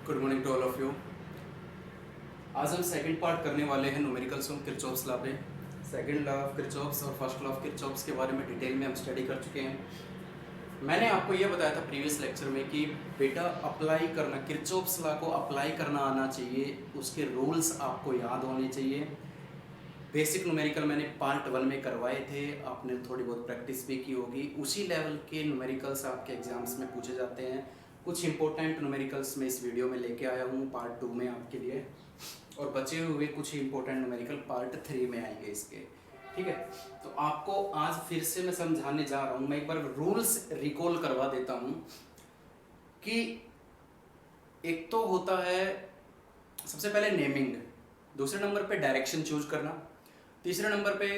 Good morning to all of you. आज हम second part करने वाले हैं न्यूमेरिकल्स ऑफ किरचॉफ्स लॉ पे। सेकंड लॉ ऑफ किरचॉफ्स और फर्स्ट लॉ ऑफ किरचॉफ्स के बारे में डिटेल में हम स्टडी कर चुके हैं। मैंने आपको यह बताया था प्रीवियस लेक्चर में कि बेटा अप्लाई करना, किरचॉफ्स लॉ को अप्लाई करना आना चाहिए, उसके रूल्स आपको याद होने चाहिए। बेसिक न्यूमेरिकल मैंने पार्ट 1 में करवाए थे, आपने थोड़ी बहुत प्रैक्टिस भी की होगी। उसी लेवल के न्यूमेरिकल्स आपके एग्जाम्स में पूछे जाते हैं। कुछ इंपॉर्टेंट न्यूमेरिकल्स मैं इस वीडियो में लेके आया हूँ पार्ट 2 में आपके लिए, और बचे हुए कुछ इंपॉर्टेंट न्यूमेरिकल पार्ट 3 में आएंगे इसके। ठीक है, तो आपको आज फिर से मैं समझाने जा रहा हूँ। मैं एक बार रूल्स रिकॉल करवा देता हूँ कि एक तो होता है सबसे पहले नेमिंग, दूसरे नंबर पे डायरेक्शन चूज करना, तीसरे नंबर पे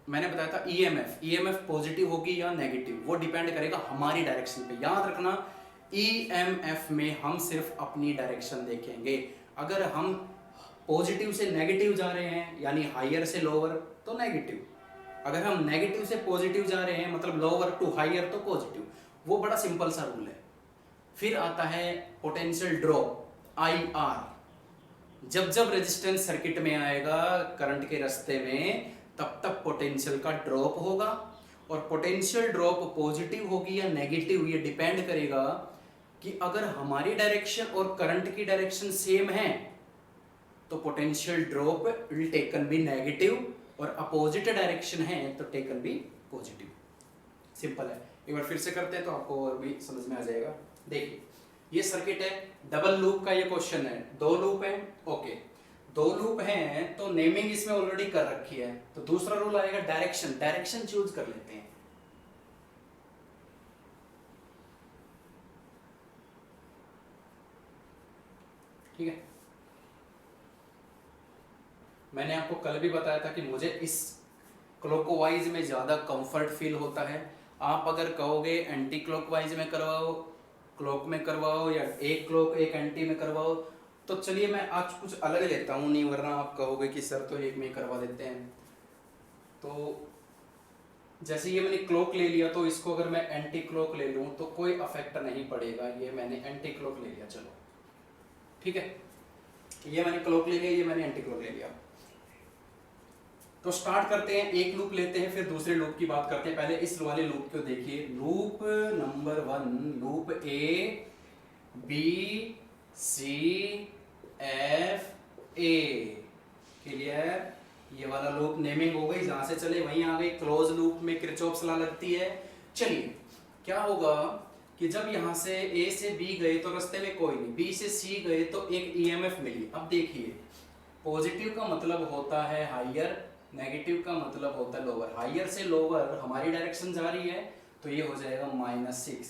मैंने बताया था ईएमएफ पॉजिटिव होगी या नेगेटिव, वो डिपेंड करेगा हमारी डायरेक्शन पे। याद रखना, ईएमएफ में हम सिर्फ अपनी डायरेक्शन देखेंगे। अगर हम पॉजिटिव से नेगेटिव जा रहे हैं यानी हायर से लोअर तो नेगेटिव, अगर हम नेगेटिव से पॉजिटिव जा रहे हैं मतलब लोअर टू हायर तो पॉजिटिव। वो बड़ा सिंपल सा रूल है। फिर आता है पोटेंशियल ड्रॉप, IR। जब जब रेजिस्टेंस सर्किट में आएगा करंट के रास्ते में, तब तक पोटेंशियल का ड्रॉप होगा। और पोटेंशियल ड्रॉप पॉजिटिव होगी या नेगेटिव, ये डिपेंड करेगा कि अगर हमारी डायरेक्शन और करंट की डायरेक्शन सेम है तो potential drop will taken be negative, और अपोजिट डायरेक्शन है तो टेकन बी पॉजिटिव। सिंपल है। एक बार फिर से करते हैं तो आपको और भी समझ में आ जाएगा। देखिए, ये सर्किट है, डबल लूप का ये क्वेश्चन है। 2 लूप है, ओके, 2 लूप हैं तो नेमिंग इसमें ऑलरेडी कर रखी है। तो दूसरा रूल आएगा डायरेक्शन चूज कर लेते हैं। ठीक है, मैंने आपको कल भी बताया था कि मुझे इस क्लॉकवाइज में ज़्यादा कंफर्ट फील होता है। आप अगर कहोगे एंटी क्लॉकवाइज में करवाओ, क्लॉक में करवाओ, या एक क्लॉक एक एंटी में करवाओ, तो चलिए मैं आज कुछ अलग लेता हूँ, नहीं वरना आप कहोगे कि सर तो एक में करवा देते हैं। तो जैसे ये मैंने क्लॉक ले लिया, तो इसको अगर मैं एंटी क्लॉक ले लूँ तो कोई अफेक्ट नहीं पड़ेगा। ये मैंने एंटी क्लॉक ले लिया, चलो ठीक है, ये मैंने क्लॉक ले लिया, ये मैंने एंटी क्लॉक ले लिया। तो स्टार्ट करते हैं, एक लूप लेते हैं फिर दूसरे लूप की बात करते हैं। पहले इस वाले लूप को देखिए, loop number 1, loop A B C F A। Clear? ये वाला लूप नेमिंग हो गई, जहां से चले वहीं आ गई। क्लोज लूप में किरचॉफ्स लॉ लगती है। चलिए, क्या होगा कि जब यहां से A से B गए तो रास्ते में कोई नहीं, B से C गए तो एक EMF मिली। अब देखिए, पॉजिटिव का मतलब होता है हाइयर, नेगेटिव का मतलब होता है लोअर। हाइयर से लोअर हमारी डायरेक्शन जा रही है तो ये हो जाएगा -6।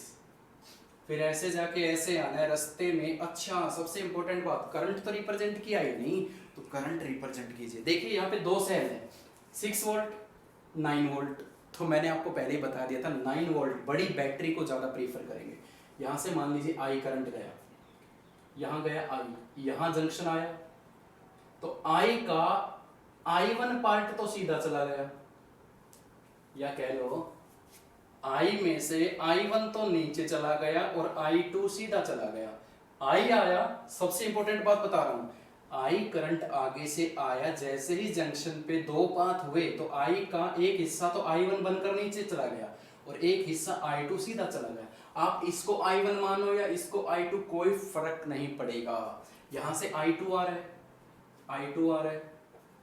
फिर ऐसे जाके ऐसे आना है रास्ते में। अच्छा, सबसे इंपॉर्टेंट बात, करंट तो रिप्रेजेंट किया ही नहीं, तो करंट रिप्रेजेंट कीजिए। देखिए यहाँ पे 2 सेल है, 6 वोल्ट 9 वोल्ट। तो मैंने आपको पहले ही बता दिया था 9 वोल्ट बड़ी बैटरी को ज्यादा प्रीफर करेंगे। यहाँ से मान लीजिए I करंट गया, यहाँ गया I, यहाँ जंक्शन आया, तो I का I1 पार्ट तो सीधा चला गया, या कह लो I में से I1 तो नीचे चला गया और I2 सीधा चला गया। I आया, सबसे इंपॉर्टेंट बात बता रहा हूं, I करंट आगे से आया, जैसे ही जंक्शन पे 2 पाथ हुए तो I का एक हिस्सा तो I1 बनकर नीचे चला गया और एक हिस्सा I2 सीधा चला गया। आप इसको I1 मानो या इसको I2, कोई फर्क नहीं पड़ेगा। यहां से I2 आ रहा है, I2 आ रहा है,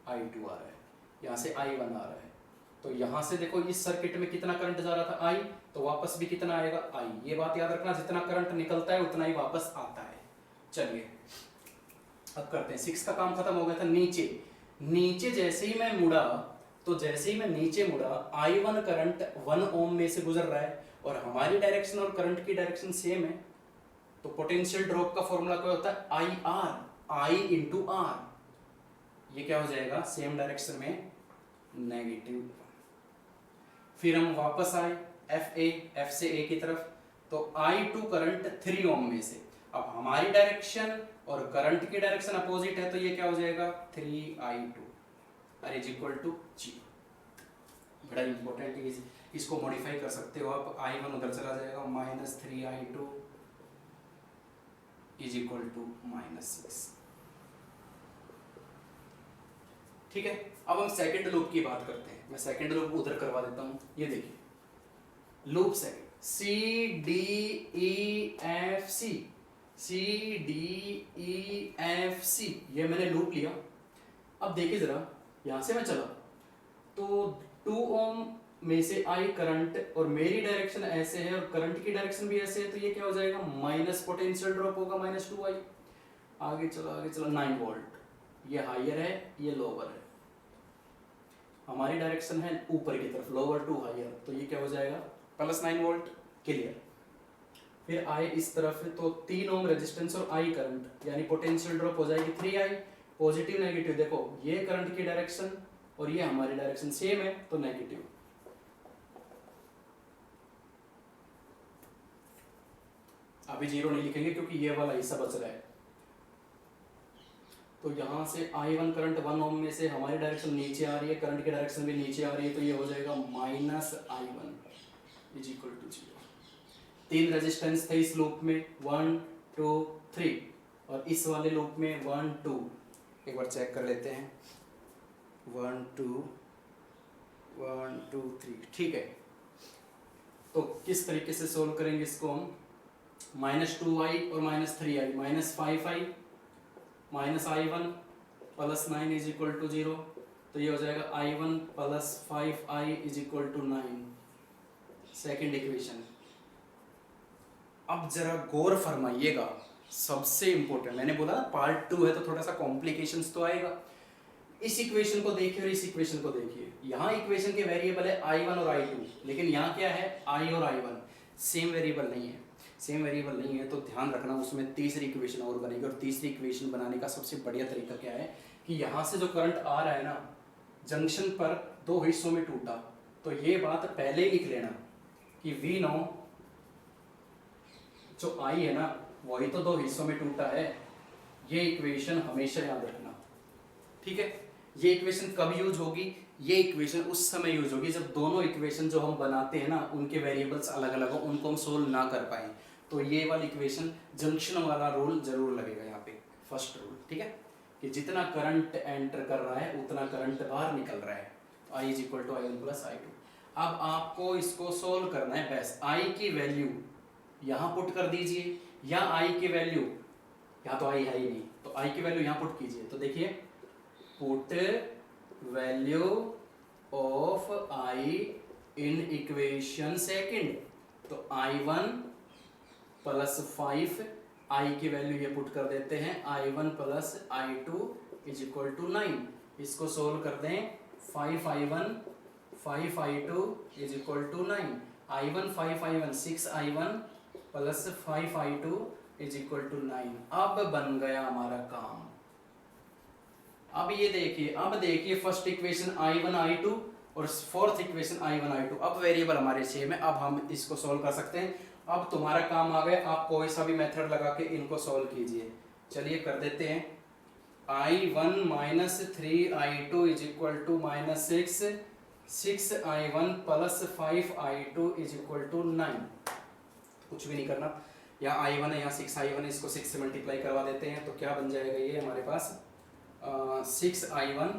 I2 आ रहा है, यहाँ से I1 आ रहा है। तो यहाँ से देखो इस सर्किट में कितना करंट जा रहा था I, तो वापस भी कितना आएगा I। ये बात याद रखना, जितना करंट निकलता है उतना ही वापस आता है। चलिए अब करते हैं। 6 का काम खत्म हो गया था। नीचे जैसे ही मैं मुड़ा, तो जैसे ही मैं नीचे मुड़ा I1 करंट 1 ओम में से गुजर रहा है और हमारी डायरेक्शन और करंट की डायरेक्शन सेम है। तो पोटेंशियल ड्रॉप का फॉर्मूला क्या होता है? I into R। ये क्या हो जाएगा? सेम डायरेक्शन में नेगेटिव। फिर हम वापस आए F से A की तरफ, तो I2 करंट 3 ओम में से। अब हमारी डायरेक्शन और करंट की डायरेक्शन अपोजिट है, तो ये क्या हो जाएगा? 3I2 is equal to 0। बड़ा इंपॉर्टेंट है, इसको मॉडिफाई कर सकते हो आप। I1 उधर चला जाएगा, -3I2 इज इक्वल टू -6। ठीक है, अब हम सेकंड लूप की बात करते हैं। मैं सेकंड लूप उधर करवा देता हूं। ये देखिए loop second, C D E F C, C D E F C, ये मैंने लूप लिया। अब देखिए जरा, यहां से मैं चला तो 2 ओम में से आई करंट, और मेरी डायरेक्शन ऐसे है और करंट की डायरेक्शन भी ऐसे है, तो ये क्या हो जाएगा, माइनस पोटेंशियल ड्रॉप होगा -2i। आगे चला 9 वोल्ट, ये हायर है ये लोअर है, हमारी डायरेक्शन है ऊपर की तरफ, लोअर टू हायर, तो ये क्या हो जाएगा +9 वोल्ट। क्लियर। फिर आए इस तरफ तो 3 ओम रेजिस्टेंस और आई करंट, यानी पोटेंशियल ड्रॉप हो जाएगी 3i। पॉजिटिव नेगेटिव देखो, ये करंट की डायरेक्शन और ये हमारी डायरेक्शन सेम है तो नेगेटिव। अभी 0 नहीं लिखेंगे क्योंकि ये वाला हिस्सा बच रहा है। तो यहाँ से I1 करंट 1 ओम में से हमारी डायरेक्शन नीचे आ रही है, करंट की डायरेक्शन भी नीचे आ रही है, तो ये हो जाएगा -I1 is equal to 0। 3 resistance थे इस लूप में, 1 2 3, और इस वाले लूप में 1 2। एक बार चेक कर लेते हैं, 1 2 1 2 3। ठीक है, तो किस तरीके से सोल्व करेंगे इसको हम, -2i और -3i, -5i -i1 +9 is equal to 0, तो ये हो जाएगा i1 + 5i is equal to 9, second equation. अब जरा गौर फरमाइएगा, सबसे इंपॉर्टेंट, मैंने बोला ना पार्ट 2 है तो थोड़ा सा कॉम्प्लिकेशंस तो आएगा। इस इक्वेशन को देखिए और इस इक्वेशन को देखिए, यहाँ इक्वेशन के वेरिएबल है i1 और i2, लेकिन यहाँ क्या है i और i1 सेम वेरिएबल नहीं है। सेम वेरिएबल नहीं है तो ध्यान रखना, उसमें तीसरी इक्वेशन और बनेगी, और तीसरी इक्वेशन बनाने का सबसे बढ़िया तरीका क्या है कि यहाँ से जो करंट आ रहा है ना, जंक्शन पर 2 हिस्सों में टूटा, तो ये बात पहले ही लिख लेना कि V9 जो I है ना, वही तो 2 हिस्सों में टूटा है। ये इक्वेशन हमेशा याद रखना, ठीक है। ये इक्वेशन कब यूज होगी, ये इक्वेशन उस समय यूज होगी जब दोनों इक्वेशन जो हम बनाते हैं ना, उनके वेरिएबल्स अलग अलग हो, उनको हम सोल्व ना कर पाए, तो ये वाली इक्वेशन जंक्शन वाला रूल जरूर लगेगा यहाँ पे, फर्स्ट रूल, ठीक है, कि जितना करंट एंटर कर रहा है उतना करंट बाहर निकल रहा है। I is equal to I1 + I2। अब आपको इसको सोल्व करना है, बस I की वैल्यू यहाँ पुट कर दीजिए, या I की वैल्यू, यहाँ तो I है ही नहीं, तो I की वैल्यू यहाँ पुट कीजिए। तो देखिए, put value of I in equation second, तो I1 + 5, I की वैल्यू ये पुट कर देते हैं, I1 + I2 is equal to 9। इसको सोल्व कर दें, 5I1 5I2 is equal to 9, I1 5I1 6I1 + 5I2 is equal to 9। अब बन गया हमारा काम। अब ये देखिए, अब देखिए फर्स्ट इक्वेशन I1 I2 और फोर्थ इक्वेशन I1 I2, अब वेरिएबल हमारे सेम है, अब हम इसको सोल्व कर सकते हैं। अब तुम्हारा काम आ गया, आप कोई सा भी मेथड लगा के इनको सोल्व कीजिए। चलिए कर देते हैं, I1 - 3I2 is equal to -6, 6I1 + 5I2 is equal to 9। कुछ भी नहीं करना, यहाँ I1 है, यहाँ 6I1 है, इसको 6 से मल्टीप्लाई करवा देते हैं, तो क्या बन जाएगा ये हमारे पास, 6I1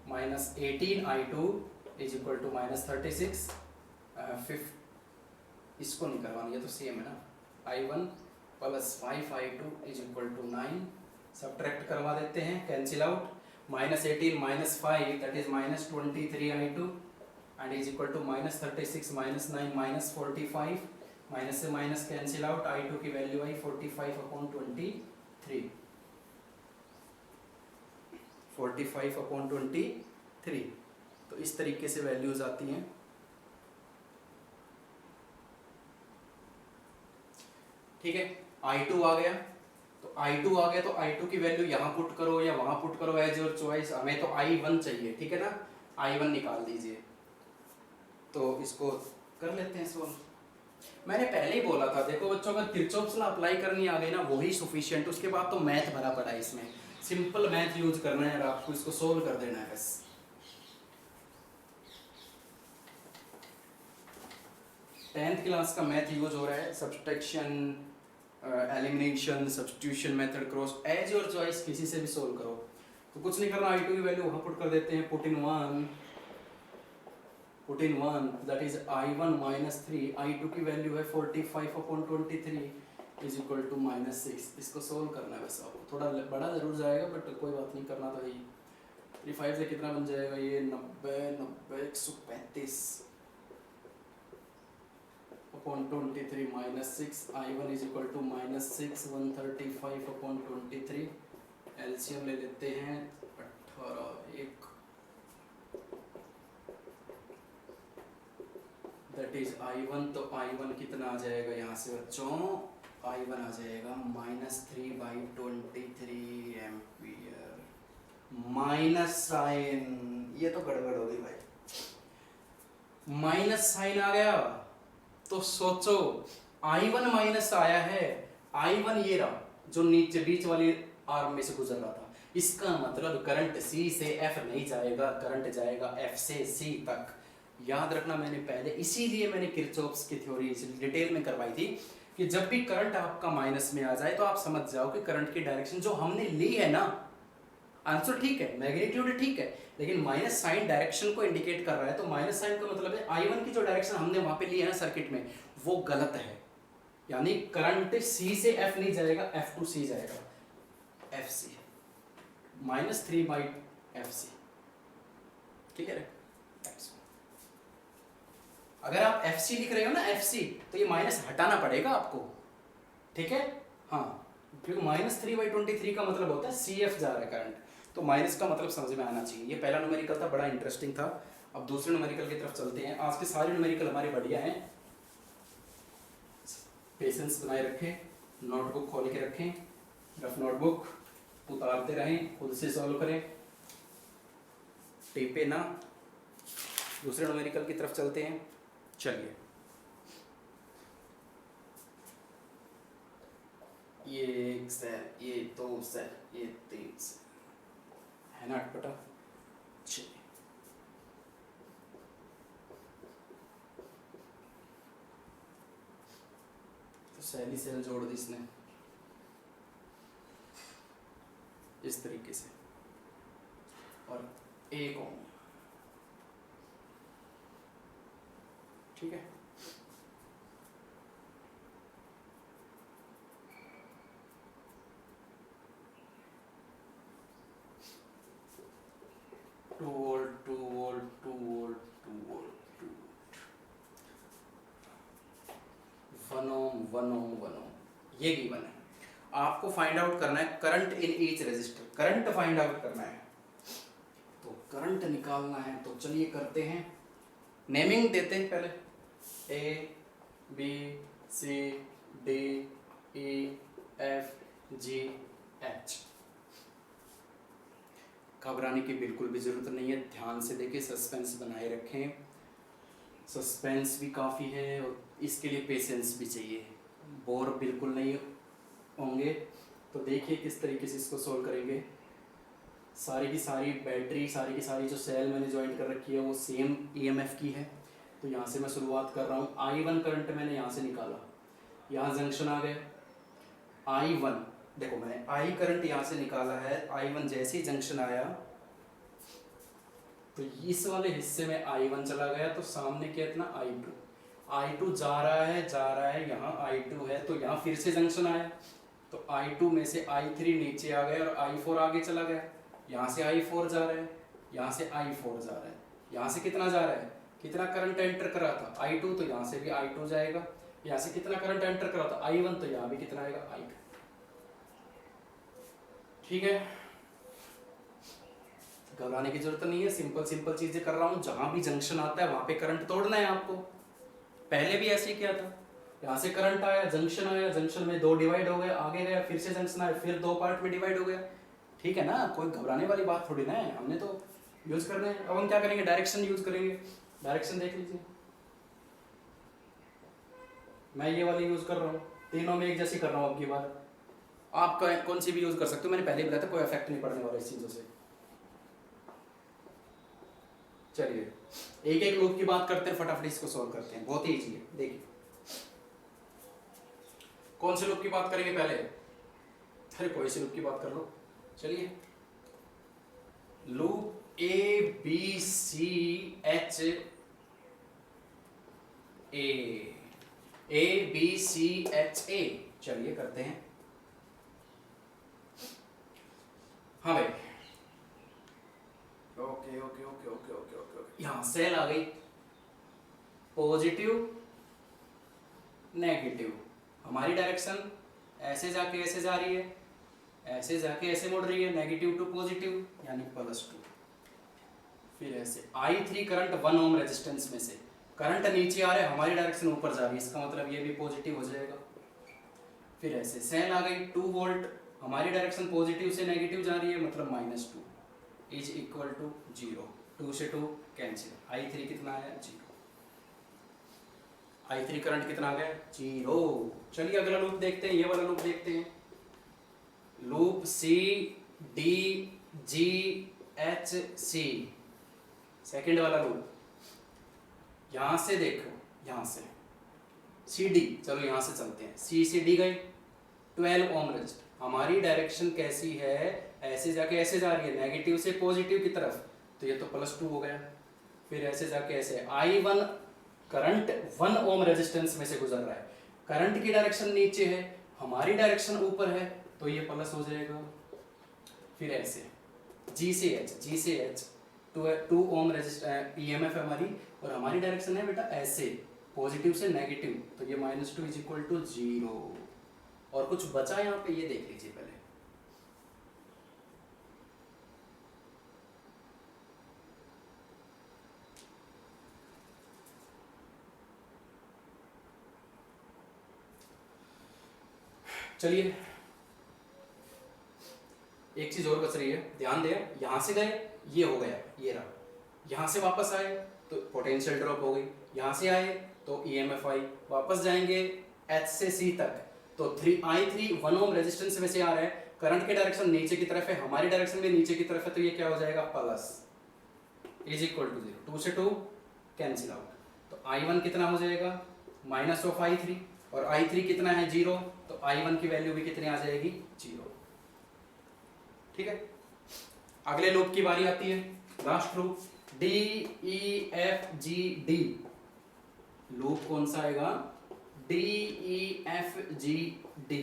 - 18I2 is equal to -36। इसको नहीं करवाना, ये तो सेम है ना, I1 + 5I2 is equal to 9। Subtract करवा देते हैं, cancel out, -18 - 5 that is -23I2 and is equal to -36 - 9 -45, minus से माइनस कैंसिल आउट, I2 की वैल्यू आई 45/23, 45/23। तो इस तरीके से वैल्यूज आती हैं। ठीक है, I2 आ गया, तो I2 आ गया तो I2 की वैल्यू यहाँ पुट करो या वहाँ पुट करो, एज योर चॉइस। हमें तो I1 चाहिए, ठीक है ना, I1 निकाल दीजिए। तो इसको कर लेते हैं सोल्व। मैंने पहले ही बोला था, देखो बच्चों, अगर किरचॉफ्स लॉ अप्लाई करनी आ गई ना, वही सफिशिएंट, उसके बाद तो मैथ भरा पड़ा है इसमें। सिंपल मैथ यूज करना है और आपको इसको सोल्व कर देना है बस। 10th क्लास का मैथ यूज हो रहा है, subtraction, elimination, substitution method, cross, as your choice, किसी से भी सोल्व करो। तो कुछ नहीं करना, i2 की वैल्यू वहाँ पुट कर देते हैं, put in 1 that is i1 minus 3, i2 की वैल्यू है 45/23 इज इक्वल टू -6। इसको सोल्व करना है बस आपको, थोड़ा बड़ा जरूर जाएगा बट कोई बात नहीं, करना तो है ही। 35 से कितना बन जाएगा ये, 90 123 -6, i1 is equal to -6 135/23। LCM ले लेते हैं 18 1, दैट इज i1, तो i1 कितना आ जाएगा यहाँ से बच्चों, i1 आ जाएगा -3/23 एम्पियर। माइनस साइन, ये तो गड़बड़ हो गई भाई, माइनस साइन आ गया तो सोचो i1 माइनस आया है, i1 ये रहा जो नीचे बीच वाली आर्म में से गुजर रहा था, इसका मतलब करंट C से F नहीं जाएगा, करंट जाएगा F से C तक। याद रखना, मैंने पहले इसीलिए मैंने किरचॉफ्स की थ्योरी डिटेल में करवाई थी कि जब भी करंट आपका माइनस में आ जाए तो आप समझ जाओ कि करंट की डायरेक्शन जो हमने ली है ना, आंसर ठीक है, मैग्नीट्यूड ठीक है, लेकिन माइनस साइन डायरेक्शन को इंडिकेट कर रहा है, तो माइनस साइन का मतलब है i1 की जो डायरेक्शन हमने वहां पे ली है ना सर्किट में, वो गलत है, यानी करंट C से F नहीं जाएगा, F to C जाएगा, FC -3/FC, ठीक है। अगर आप FC लिख रहे हो ना FC, तो ये माइनस हटाना पड़ेगा आपको, ठीक है, हाँ, क्योंकि -3/23 का मतलब होता है CF जा रहा है करंट, तो माइनस का मतलब समझ में आना चाहिए। ये पहला न्यूमेरिकल था, बड़ा इंटरेस्टिंग था। अब दूसरे न्यूमेरिकल की तरफ चलते हैं। आज के सारे न्यूमेरिकल हमारे बढ़िया हैं, पेशेंस बनाए रखें, नोटबुक खोल के रखें, रफ नोटबुक उतारते रहें, खुद से सॉल्व करें, टेपे ना। दूसरे न्यूमेरिकल की तरफ चलते हैं, चलिए। ये 1 सेल, ये 2 सेल, ये 3 सेल है ना, अटपटा। चलिए, तो सेल सेल जोड़ दी इसने इस तरीके से, और एक ओम, ठीक है। टू वोल्ट 1 ओम, ये गिवन है। आपको फाइंड आउट करना है current in each resistor, current find out करना है, तो करंट निकालना है, तो चलिए करते हैं। नेमिंग देते हैं पहले, A B C D E F G H। घबराने की बिल्कुल भी जरूरत नहीं है, ध्यान से देखिए, सस्पेंस बनाए रखें, सस्पेंस भी काफ़ी है और इसके लिए पेशेंस भी चाहिए, बोर बिल्कुल नहीं होंगे। तो देखिए किस तरीके से इसको सोल्व करेंगे। सारी की सारी बैटरी, सारी की सारी जो सेल मैंने ज्वाइन कर रखी है वो सेम EMF की है। तो यहाँ से मैं शुरुआत कर रहा हूँ। I1 करंट मैंने यहाँ से निकाला, यहाँ जंक्शन आ गया, I1 देखो मैंने I करंट यहाँ से निकाला है, I1 जैसे ही जंक्शन आया तो इस वाले हिस्से में I1 चला गया, तो सामने क्या इतना I2 जा रहा है, यहाँ I2 है, तो यहाँ फिर से जंक्शन आया, तो I2 में से I3 नीचे आ गया और I4 आगे चला गया, यहाँ से I4 जा रहा है, यहाँ से I4 जा रहा है, यहाँ से कितना जा रहा है, कितना करंट एंटर कर रहा था I2, तो यहाँ से भी I2 जाएगा, यहाँ से कितना करंट एंटर कर रहा था I1, तो यहाँ भी कितना आएगा I2, ठीक है। घबराने की जरूरत नहीं है, सिंपल चीजें कर रहा हूँ। जहां भी जंक्शन आता है वहां पे करंट तोड़ना है आपको, पहले भी ऐसे ही किया था। यहाँ से करंट आया, जंक्शन आया, जंक्शन में 2 डिवाइड हो गए, आगे गया, फिर से जंक्शन आया, फिर 2 पार्ट में डिवाइड हो गया, ठीक है ना। कोई घबराने वाली बात थोड़ी ना है, हमने तो यूज करना है। अब हम क्या करेंगे, डायरेक्शन यूज करेंगे। डायरेक्शन देख लीजिए, मैं ये वाली यूज कर रहा हूँ, तीनों में एक जैसी कर रहा हूँ। अब की बार आप कौन सी भी यूज कर सकते हो, मैंने पहले बताया था, कोई इफेक्ट नहीं पड़ने वाला इस चीजों से। चलिए एक एक लूप की बात करते हैं, फटाफट इसको सॉल्व करते हैं, बहुत ही इजी है। देखिए कौन से लूप की बात करेंगे पहले? अरे कोई से लूप की बात कर लो। चलिए, loop A B C H A B C H A, चलिए करते हैं। हाँ भाई, okay okay okay okay okay okay, यहां सेल आ गई, पॉजिटिव नेगेटिव, हमारी डायरेक्शन ऐसे जाके ऐसे जा रही है, ऐसे जाके ऐसे मुड़ रही है, नेगेटिव टू पॉजिटिव यानी +2। फिर ऐसे I3 करंट 1 ओम रेजिस्टेंस में से, करंट नीचे आ रहा है, हमारी डायरेक्शन ऊपर जा रही है, इसका मतलब ये भी पॉजिटिव हो जाएगा। फिर ऐसे सेल आ गई 2 वोल्ट, हमारी डायरेक्शन पॉजिटिव से नेगेटिव जा रही है, मतलब -2 इज इक्वल टू 0, 2 से 2 कैंसिल, I3 कितना आया 0, I3 करंट कितना आ गया 0। चलिए अगला लूप देखते हैं, ये वाला लूप देखते हैं, loop C D G H C, second वाला लूप। यहां से देखो, यहां से सी डी, चलो यहां से चलते हैं, सी से डी गए 12 ओम रेजिस्टर, हमारी डायरेक्शन कैसी है, ऐसे जाके ऐसे जा रही है, नेगेटिव से पॉजिटिव की तरफ, तो ये तो +2 हो गया। फिर ऐसे जाके ऐसे I1 करंट 1 ओम रेजिस्टेंस में से गुजर रहा है, करंट की डायरेक्शन नीचे है, हमारी डायरेक्शन ऊपर है, तो ये प्लस हो जाएगा। फिर ऐसे G से H 2 ओम रेजिस्टर EMF है हमारी, और हमारी डायरेक्शन है बेटा ऐसे पॉजिटिव से नेगेटिव, तो ये -2 इज इक्वल टू 0। और कुछ बचा यहाँ पे, ये देख लीजिए पहले, चलिए एक चीज और बच रही है, ध्यान दें, यहां से गए ये हो गया, ये रहा, यहां से वापस आए तो पोटेंशियल ड्रॉप हो गई, यहां से आए तो EMF आई, वापस जाएंगे H से C तक, तो I3 1 ओम रेजिस्टेंस में से आ रहा है, करंट की डायरेक्शन नीचे की तरफ है, हमारी डायरेक्शन भी नीचे की तरफ है, तो ये क्या हो जाएगा प्लस इज इक्वल टू 0, 2 से 2 कैंसिल आउट, तो I1 कितना हो जाएगा -I3, और I3 कितना है 0, तो I1 की वैल्यू भी कितनी आ जाएगी 0। ठीक है, अगले लूप की बारी आती है, last loop D E F G D, loop कौन सा आएगा D E F G D,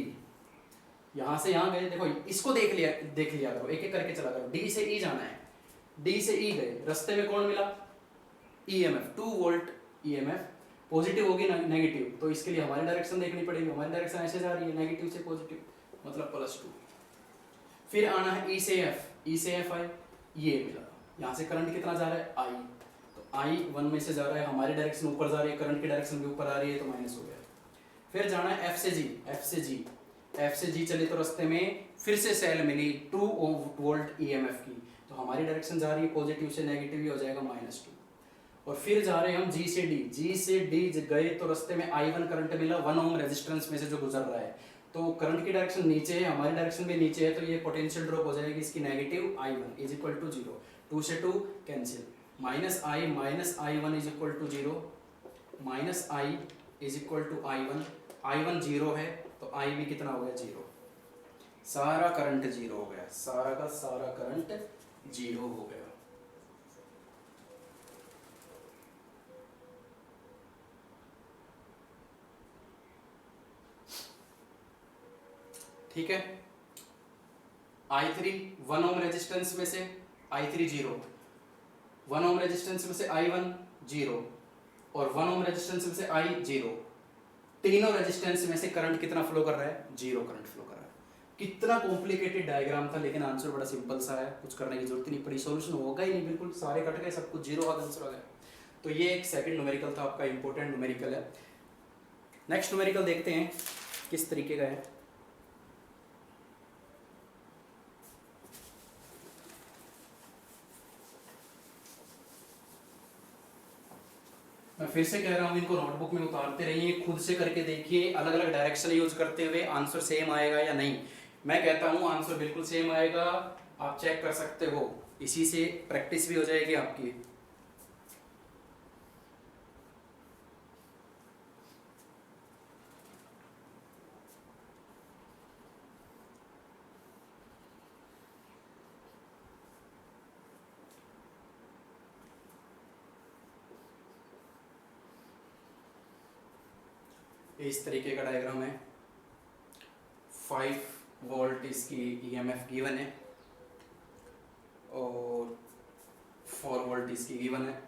यहां से यहां गए, देखो इसको देख लिया करो, एक एक करके चला करो, D से E जाना है, D से E गए, रास्ते में कौन मिला EMF 2 वोल्ट EMF, पॉजिटिव होगी नेगेटिव, तो इसके लिए हमारी डायरेक्शन देखनी पड़ेगी, हमारी डायरेक्शन ऐसे जा रही है नेगेटिव से पॉजिटिव, मतलब +2। फिर आना है E से F आई, ये मिला, यहाँ से करंट कितना जा रहा है I, तो I1 में से जा रहा है, हमारी डायरेक्शन ऊपर जा रही है, करंट की डायरेक्शन भी ऊपर आ रही है, तो माइनस हो गया। फिर जाना है F से G चले तो रास्ते में फिर से सेल मिली 2 वोल्ट EMF की, तो हमारी डायरेक्शन जा रही है पॉजिटिव से नेगेटिव, ही हो जाएगा -2। और फिर जा रहे हैं हम G से D गए तो रास्ते में I1 करंट मिला 1 ओम रेजिस्टेंस में से जो गुजर रहा है, तो करंट की डायरेक्शन नीचे है, हमारी डायरेक्शन भी नीचे है, तो ये पोटेंशियल ड्रॉप हो जाएगी इसकी negative I1 is equal to 0, 2 से 2 cancel, -I is equal to 0, -I is equal to I1 0 है, तो I भी कितना हो गया 0, सारा करंट 0 हो गया, सारा का सारा करंट 0 हो गया। ठीक है, I3 1 ओम रेजिस्टेंस में से I3 0, 1 ओम रेजिस्टेंस में से I1 0, और 1 ओम रेजिस्टेंस में से I 0, तीनों रेजिस्टेंस में से करंट कितना फ्लो कर रहा है 0 करंट फ्लो कर रहा है। कितना कॉम्प्लिकेटेड डायग्राम था, लेकिन आंसर बड़ा सिंपल सा है, कुछ करने की जरूरत नहीं पड़ी, सॉल्यूशन होगा ही नहीं, बिल्कुल सारे कट गए, सब कुछ 0 आंसर आ गया। तो ये एक सेकंड न्यूमेरिकल था आपका, इंपॉर्टेंट न्यूमेरिकल है। नेक्स्ट न्यूमेरिकल देखते हैं किस तरीके का है। मैं फिर से कह रहा हूँ, इनको नोटबुक में उतारते रहिए, खुद से करके देखिए, अलग अलग डायरेक्शन यूज करते हुए आंसर सेम आएगा या नहीं। मैं कहता हूँ आंसर बिल्कुल सेम आएगा, आप चेक कर सकते हो, इसी से प्रैक्टिस भी हो जाएगी आपकी। इस तरीके का डायग्राम है। 5 वोल्ट इसकी ईएमएफ गिवन है और 4 वोल्ट इसकी गिवन है।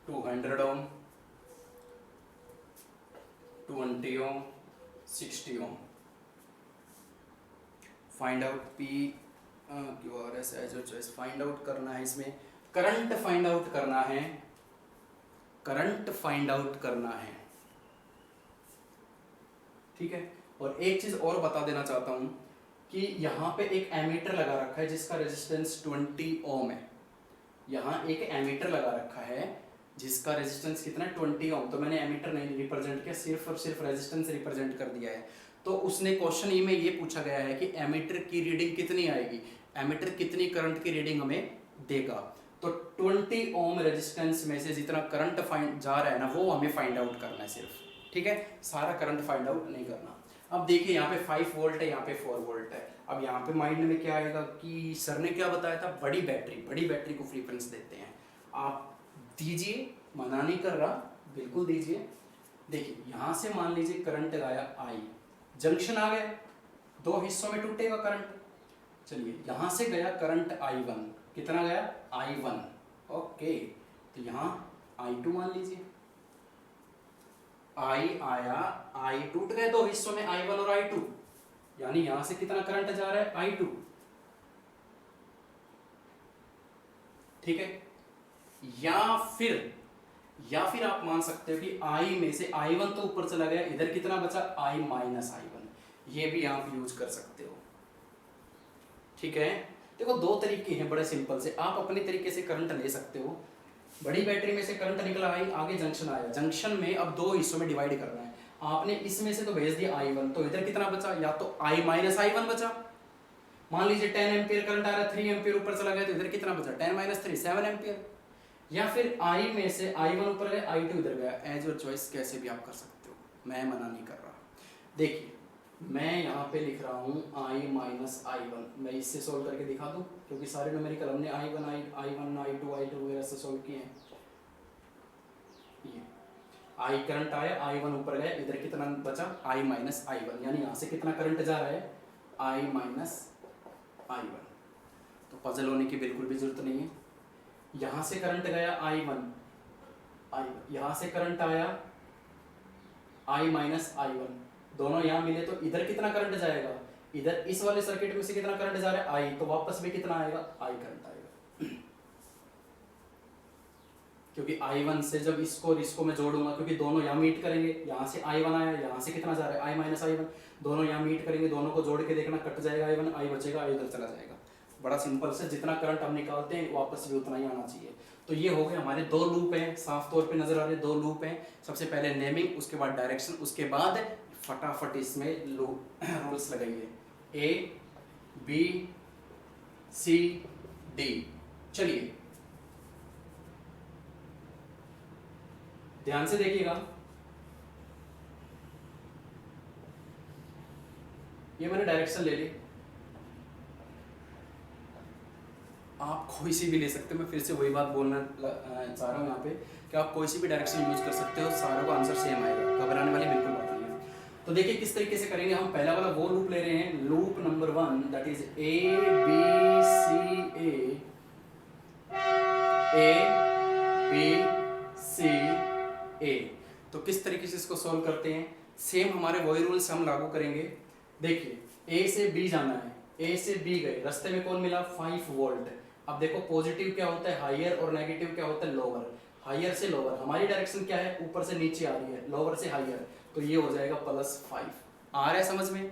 200 ohm, 20 ohm, 60 ohm. Find out P Q R S as choice find out करना है। इसमें करंट फाइंड आउट करना है, करंट फाइंड आउट करना है, ठीक है। और एक चीज और बता देना चाहता हूं कि यहाँ पे एक एमीटर लगा रखा है जिसका रेजिस्टेंस 20 ओम है। यहाँ एक एमीटर लगा रखा है जिसका रेजिस्टेंस कितना है 20 ओम। तो मैंने एमीटर नहीं रिप्रेजेंट किया, सिर्फ और सिर्फ रेजिस्टेंस रिप्रेजेंट कर दिया है। तो उसने क्वेश्चन ई में ये पूछा गया है कि एमीटर की रीडिंग कितनी आएगी, एमीटर कितनी करंट की रीडिंग हमें देगा। तो 20 ओम रेजिस्टेंस में से जितना करंट फाइंड जा रहा है ना वो हमें फाइंड आउट करना है सिर्फ, ठीक है। सारा करंट फाइंड आउट नहीं करना। अब देखिए यहाँ पे 5 वोल्ट है, यहाँ पे 4 वोल्ट है। अब यहाँ पे माइंड में क्या आएगा कि सर ने क्या बताया था, बड़ी बैटरी को प्रीफरेंस देते हैं। आप दीजिए, मना नहीं कर रहा, बिल्कुल दीजिए। देखिए यहाँ से मान लीजिए करंट गया आई, जंक्शन आ गया, 2 हिस्सों में टूटेगा करंट। चलिए यहाँ से गया करंट I1, कितना गया I1, ओके। तो यहाँ I2 मान लीजिए, I आया, I टूट गए 2 हिस्सों में, I1 और I2, यानी यहां से कितना करंट जा रहा है I2, ठीक है। या फिर आप मान सकते हो कि I में से I1 तो ऊपर चला गया, इधर कितना बचा I माइनस I1, ये भी आप यूज कर सकते हो, ठीक है। देखो 2 तरीके हैं बड़े सिंपल से, आप अपने तरीके से करंट ले सकते हो। बड़ी बैटरी में से करंट निकला आई, आगे जंक्शन आया, जंक्शन में अब 2 हिस्सों में डिवाइड करना है। आपने इसमें से तो भेज दिया I1, तो इधर कितना बचा, या तो I माइनस I1 बचा। मान लीजिए 10 एम्पियर करंट आ रहा है, 3 एम्पियर ऊपर चला गया, तो इधर कितना बचा 10 माइनस 3 7 एम्पियर। या फिर I में से I1 ऊपर गया, I2 इधर गया, एज योर चॉइस, कैसे भी आप कर सकते हो, मैं मना नहीं कर रहा। देखिए मैं यहाँ पे लिख रहा हूँ I माइनस I1, मैं इससे सोल्व करके दिखा दूँ, क्योंकि सारे न्यूमेरिकल हमने I1 I2 वगैरह से सोल्व किए हैं। ये I करंट आया, I1 ऊपर गया, इधर कितना बचा I माइनस I1, यानी यहाँ से कितना करंट जा रहा है I माइनस I1। तो पजल होने की बिल्कुल भी जरूरत नहीं है। यहाँ से करंट गया I1, यहाँ से करंट आया I माइनस I1, दोनों यहाँ मिले तो इधर कितना करंट जाएगा, इधर इस वाले सर्किट में से कितना करंट जा रहा है I, तो वापस भी कितना आएगा I करंट आएगा। क्योंकि I1 से जब इसको और इसको मैं जोड़ूंगा, क्योंकि दोनों यहाँ मीट करेंगे, यहाँ से I1 आया, यहाँ से कितना जा रहा है I माइनस I1, दोनों यहाँ मीट करेंगे, दोनों को जोड़ के देखना, कट जाएगा I1, I बचेगा, I इधर चला जाएगा। बड़ा सिंपल से, जितना करंट हम निकालते हैं वापस भी उतना ही आना चाहिए। तो ये हो गए हमारे 2 लूप हैं, साफ तौर पे नजर आ रहे 2 लूप हैं। सबसे पहले नेमिंग, उसके बाद डायरेक्शन, उसके बाद फटाफट इसमें रूल्स लगाइए, A B C D। चलिए ध्यान से देखिएगा, ये मैंने डायरेक्शन ले ली, आप कोई सी भी ले सकते हो। मैं फिर से वही बात बोलना चाह रहा हूँ यहाँ पे कि आप कोई सी भी डायरेक्शन यूज कर सकते हो, सारों का आंसर सेम आएगा, घबराने वाली बिल्कुल बात नहीं है। तो देखिए किस तरीके से करेंगे हम। पहला वाला वो लूप ले रहे हैं, loop number 1, that is A B C A। तो किस तरीके से इसको सॉल्व करते हैं, सेम हमारे वही रूल्स हम लागू करेंगे। देखिए A से B जाना है, A से B गए, रास्ते में कौन मिला 5 वोल्ट। अब देखो पॉजिटिव क्या होता है हायर और नेगेटिव क्या होता है लोअर। हायर से लोअर, हमारी डायरेक्शन क्या है ऊपर से नीचे आ रही है, लोअर से हायर, तो ये हो जाएगा +5। आ रहा है समझ में।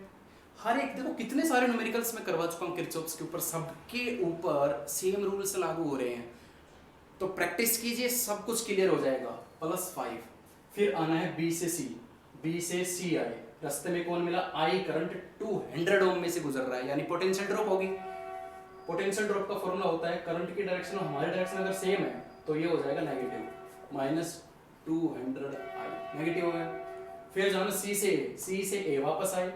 हर एक देखो कितने सारे न्यूमेरिकल्स में करवा चुका हूँ किरचॉफ्स के ऊपर, सबके ऊपर सेम रूल्स लागू हो रहे हैं। तो प्रैक्टिस कीजिए, सब कुछ क्लियर हो जाएगा। +5। फिर आना है B से C, B से C आए, रास्ते में कौन मिला I करंट 200 ओम में से गुजर रहा है, यानी पोटेंशियल ड्रॉप होगी। पोटेंशियल ड्रॉप का फॉर्मूला होता है करंट की डायरेक्शन और हमारी डायरेक्शन अगर सेम है तो ये हो जाएगा नेगेटिव, -200I नेगेटिव हो गया। फिर जाना C से A वापस आए,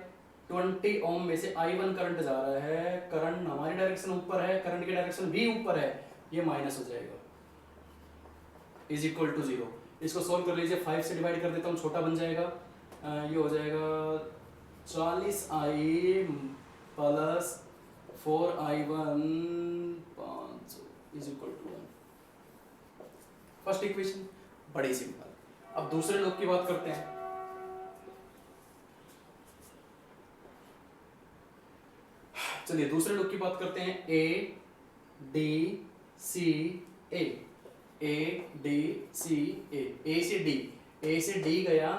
20 ओम में से I1 करंट जा रहा है, करंट हमारी डायरेक्शन ऊपर है, करंट की डायरेक्शन भी ऊपर है, ये माइनस हो जाएगा, =0। इसको सोल्व कर लीजिए, 5 से डिवाइड कर देता हूँ, छोटा बन जाएगा, ये हो जाएगा 40i plus 4i1 is equal to 1। First equation बड़ी सिंपल। अब दूसरे लोग की बात करते हैं। चलिए दूसरे लोग की बात करते हैं। A D C A, A D C ए से डी, ए से डी गया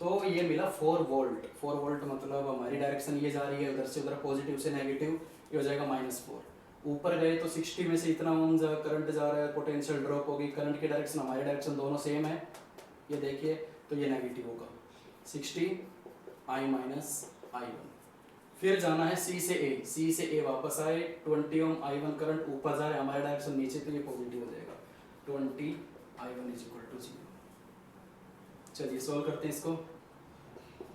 तो ये मिला 4 वोल्ट। 4 वोल्ट मतलब हमारी डायरेक्शन ये जा रही है उधर से उधर, पॉजिटिव से नेगेटिव, ये हो जाएगा -4। ऊपर गए तो 60 में से इतना ओम करंट जा रहा है, पोटेंशियल ड्रॉप होगी, करंट की डायरेक्शन हमारी डायरेक्शन दोनों सेम है, ये देखिए, तो ये नेगेटिव होगा 60i माइनस i1। फिर जाना है सी से ए, सी से ए वापस आए, 20 ओम i1 करंट ऊपर जा रहा है, हमारी डायरेक्शन नीचे, तो ये पॉजिटिव हो जाएगा, 20i1 इज इक्वल टू 0। चलिए सॉल्व करते हैं इसको।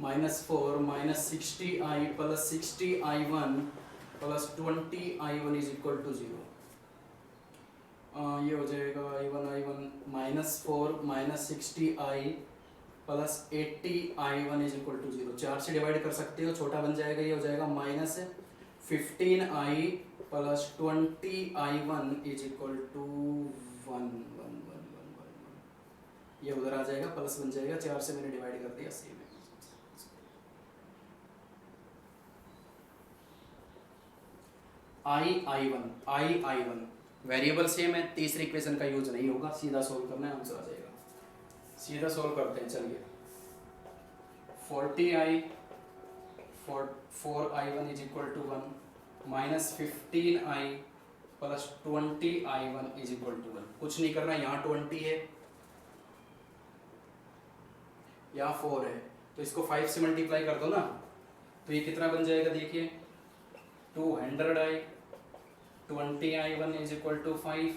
-4 minus 60i plus 60i1 plus 20i1 is equal to 0। ये हो जाएगा i1 -4 minus 60i plus 80i1 is equal to 0। 4 से डिवाइड कर सकते हो, छोटा बन जाएगा, ये हो जाएगा -15i plus 20i1 is equal to 1। ये उधर आ जाएगा, प्लस बन जाएगा, 4 से मैंने डिवाइड कर दिया, सेम है। i1 वेरिएबल सेम है, तीसरी इक्वेशन का यूज नहीं होगा, सीधा सोल्व करना है, आंसर आ जाएगा। सीधा सोल्व करते हैं, चलिए 40i 4i1 is equal to 1 minus 15i plus 20i1 is equal to 1। कुछ नहीं करना, यहाँ 20 है, यहाँ 4 है, तो इसको 5 से मल्टीप्लाई कर दो ना, तो ये कितना बन जाएगा, देखिए 200i 20i1 is equal to 5।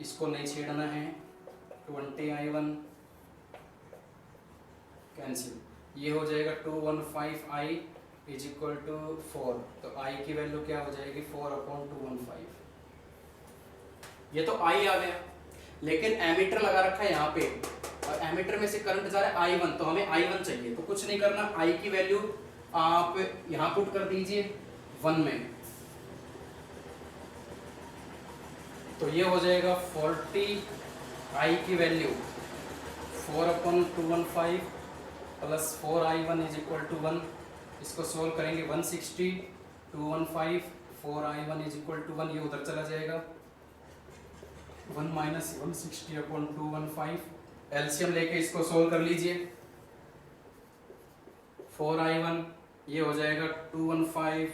इसको नहीं छेड़ना है, 20i1 कैंसिल, ये हो जाएगा 215i इज इक्वल टू 4। तो i की वैल्यू क्या हो जाएगी, 4/215। ये तो i आ गया, लेकिन एमीटर लगा रखा है यहाँ पे, और एमीटर में से करंट जा रहा है i1, तो हमें i1 चाहिए। तो कुछ नहीं करना, i की वैल्यू आप यहाँ पुट कर दीजिए 1 में, तो ये हो जाएगा 40i की value 4/215 plus 4i1 is equal to 1। इसको सोल्व करेंगे, 160 215 4i1 इज इक्वल टू 1, ये उधर चला जाएगा, 1 माइनस 160/215। एलसीएम लेके इसको सोल्व कर लीजिए, 4i1 ये हो जाएगा 215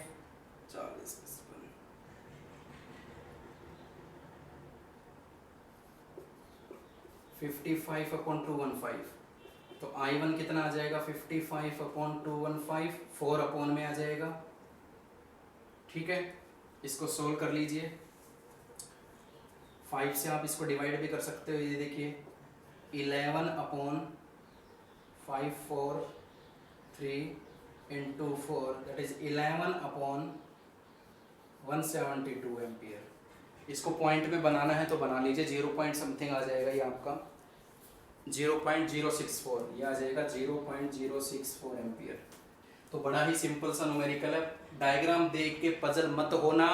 40 55/215। तो i1 कितना आ जाएगा, 55/215, 4 अपॉन में आ जाएगा, ठीक है। इसको सोल्व कर लीजिए, 5 से आप इसको डिवाइड भी कर सकते हो, ये देखिए 11/543 इंटू 4 दैट इज 11/172 एम्पियर। इसको पॉइंट में बनाना है तो बना लीजिए, 0 पॉइंट समथिंग आ जाएगा, ये आपका 0.064, ये आ जाएगा 0.064 एम्पियर। तो बड़ा ही सिंपल सा न्यूमेरिकल है, डायग्राम देख के पजल मत होना,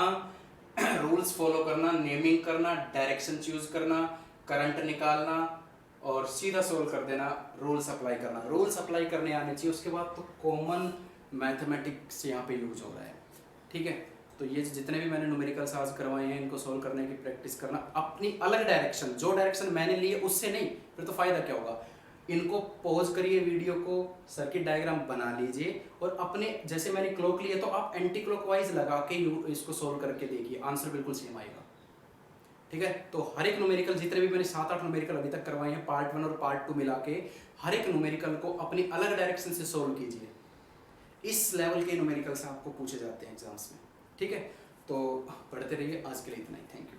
रूल्स फॉलो करना, नेमिंग करना, डायरेक्शन चूज करना, करंट निकालना और सीधा सोल्व कर देना, रूल्स अप्लाई करना। रूल्स अप्लाई करने आने चाहिए, उसके बाद तो कॉमन मैथमेटिक्स यहाँ पे यूज हो रहा है, ठीक है। तो ये जितने भी मैंने न्यूमेरिकल्स आज करवाए हैं, इनको सोल्व करने की प्रैक्टिस करना, अपनी अलग डायरेक्शन, जो डायरेक्शन मैंने ली है उससे नहीं, फिर तो फायदा क्या होगा। इनको पॉज करिए वीडियो को, सर्किट डायग्राम बना लीजिए और अपने, जैसे मैंने क्लॉक लिया तो आप एंटी क्लॉकवाइज लगा के इसको सोल्व करके देखिए, आंसर बिल्कुल सेम आएगा, ठीक है। तो हर एक न्यूमेरिकल, जितने भी मैंने 7-8 न्यूमेरिकल अभी तक करवाए हैं, पार्ट 1 और पार्ट 2 मिला के, हर एक न्यूमेरिकल को अपनी अलग डायरेक्शन से सोल्व कीजिए। इस लेवल के न्यूमेरिकल्स आपको पूछे जाते हैं एग्जाम्स में, ठीक है। तो पढ़ते रहिए, आज के लिए इतना ही, थैंक यू।